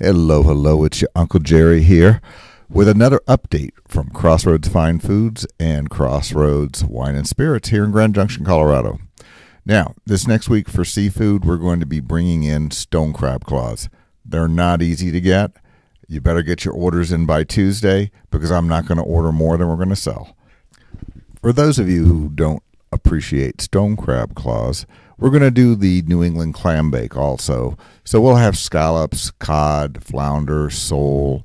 Hello, hello, it's your Uncle Jerry here with another update from Crossroads Fine Foods and Crossroads Wine and Spirits here in Grand Junction, Colorado. Now, this next week for seafood, we're going to be bringing in stone crab claws. They're not easy to get. You better get your orders in by Tuesday because I'm not going to order more than we're going to sell. For those of you who don't appreciate stone crab claws, we're going to do the New England Clam Bake also. So we'll have scallops, cod, flounder, sole,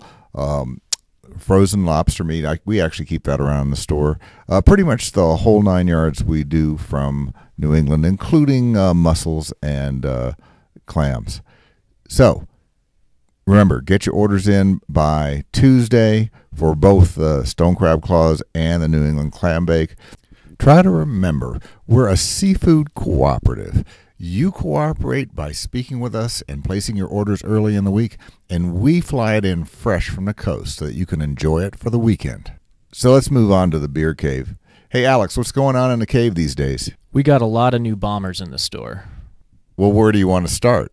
frozen lobster meat. We actually keep that around in the store. Pretty much the whole 9 yards we do from New England, including mussels and clams. So remember, get your orders in by Tuesday for both the stone crab claws and the New England Clam Bake. Try to remember, we're a seafood cooperative. You cooperate by speaking with us and placing your orders early in the week, and we fly it in fresh from the coast so that you can enjoy it for the weekend. So let's move on to the beer cave. Hey, Alex, what's going on in the cave these days? We got a lot of new bombers in the store. Well, where do you want to start?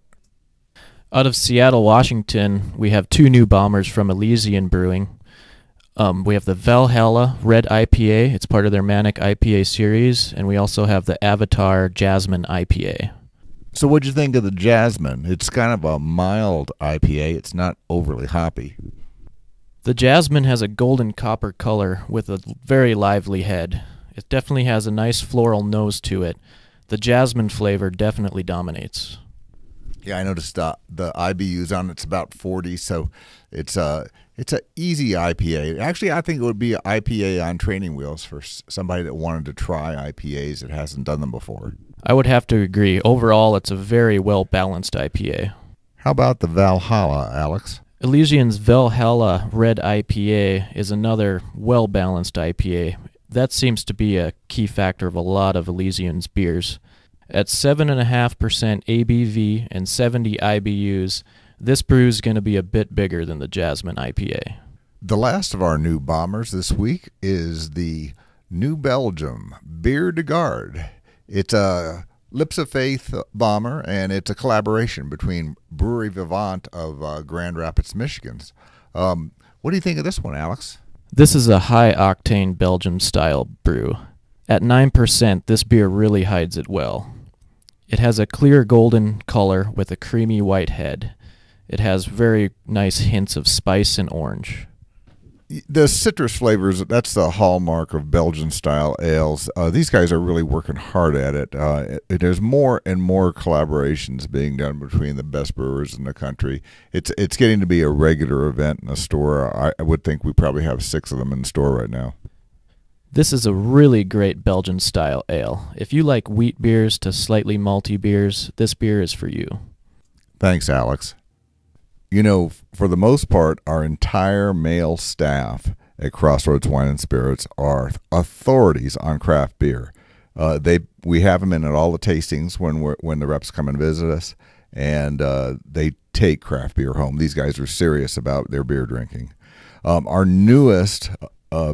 Out of Seattle, Washington, we have two new bombers from Elysian Brewing. We have the Valhalla Red IPA. It's part of their Manic IPA series. And we also have the Avatar Jasmine IPA. So what'd you think of the Jasmine? It's kind of a mild IPA. It's not overly hoppy. The Jasmine has a golden copper color with a very lively head. It definitely has a nice floral nose to it. The Jasmine flavor definitely dominates. Yeah, I noticed the IBUs on it's about 40, so it's a easy IPA. Actually, I think it would be an IPA on training wheels for somebody that wanted to try IPAs that hasn't done them before. I would have to agree. Overall, it's a very well-balanced IPA. How about the Valhalla, Alex? Elysian's Valhalla Red IPA is another well-balanced IPA. That seems to be a key factor of a lot of Elysian's beers. At 7.5% ABV and 70 IBUs, this brew is going to be a bit bigger than the Jasmine IPA. The last of our new bombers this week is the New Belgium Bière de Garde. It's a Lips of Faith bomber, and it's a collaboration between Brewery Vivant of Grand Rapids, Michigan. What do you think of this one, Alex? This is a high-octane Belgium-style brew. At 9%, this beer really hides it well. It has a clear golden color with a creamy white head. It has very nice hints of spice and orange. The citrus flavors, that's the hallmark of Belgian-style ales. These guys are really working hard at it. There's more and more collaborations being done between the best brewers in the country. It's getting to be a regular event in the store. I would think we probably have 6 of them in the store right now. This is a really great Belgian-style ale. If you like wheat beers to slightly malty beers, this beer is for you. Thanks, Alex. You know, for the most part, our entire male staff at Crossroads Wine and Spirits are authorities on craft beer. We have them in at all the tastings when the reps come and visit us, and they take craft beer home. These guys are serious about their beer drinking. Our newest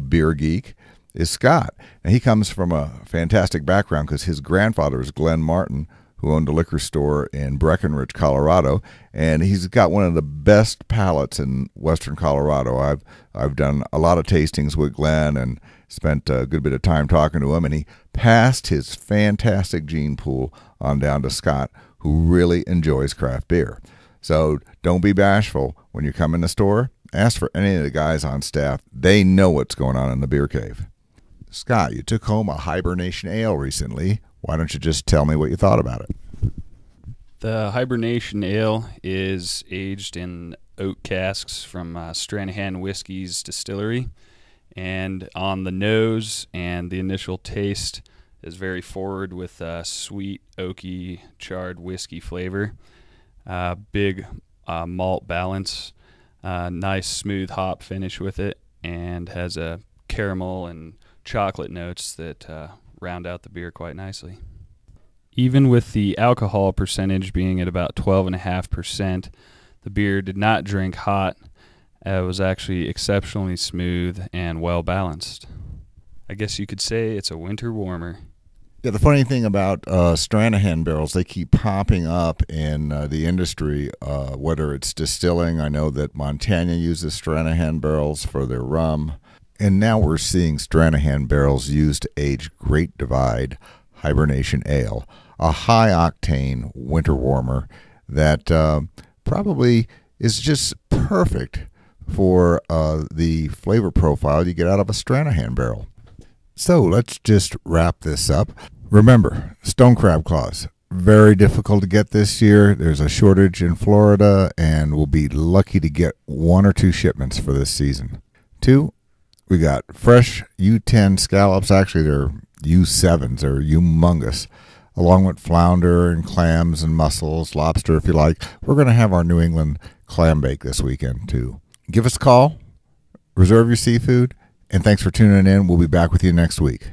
beer geek is Scott, and he comes from a fantastic background because his grandfather is Glenn Martin, who owned a liquor store in Breckenridge, Colorado, and he's got one of the best palates in western Colorado. I've done a lot of tastings with Glenn and spent a good bit of time talking to him, and he passed his fantastic gene pool on down to Scott, who really enjoys craft beer. So don't be bashful when you come in the store. Ask for any of the guys on staff. They know what's going on in the beer cave. Scott, you took home a Hibernation Ale recently. Why don't you just tell me what you thought about it? The Hibernation Ale is aged in oak casks from Stranahan Whiskey's distillery. And on the nose and the initial taste is very forward with sweet, oaky, charred whiskey flavor. Big malt balance, nice smooth hop finish with it, and has a caramel and chocolate notes that round out the beer quite nicely. Even with the alcohol percentage being at about 12.5%, the beer did not drink hot. It was actually exceptionally smooth and well balanced. I guess you could say it's a winter warmer. Yeah, the funny thing about Stranahan barrels, they keep popping up in the industry, whether it's distilling. I know that Montana uses Stranahan barrels for their rum. And now we're seeing Stranahan barrels used to age Great Divide Hibernation Ale, a high-octane winter warmer that probably is just perfect for the flavor profile you get out of a Stranahan barrel. So let's just wrap this up. Remember, stone crab claws, very difficult to get this year. There's a shortage in Florida, and we'll be lucky to get 1 or 2 shipments for this season. 2, we got fresh U10 scallops. Actually, they're U7s. They're humongous, along with flounder and clams and mussels, lobster if you like. We're going to have our New England Clam Bake this weekend, too. Give us a call, reserve your seafood, and thanks for tuning in. We'll be back with you next week.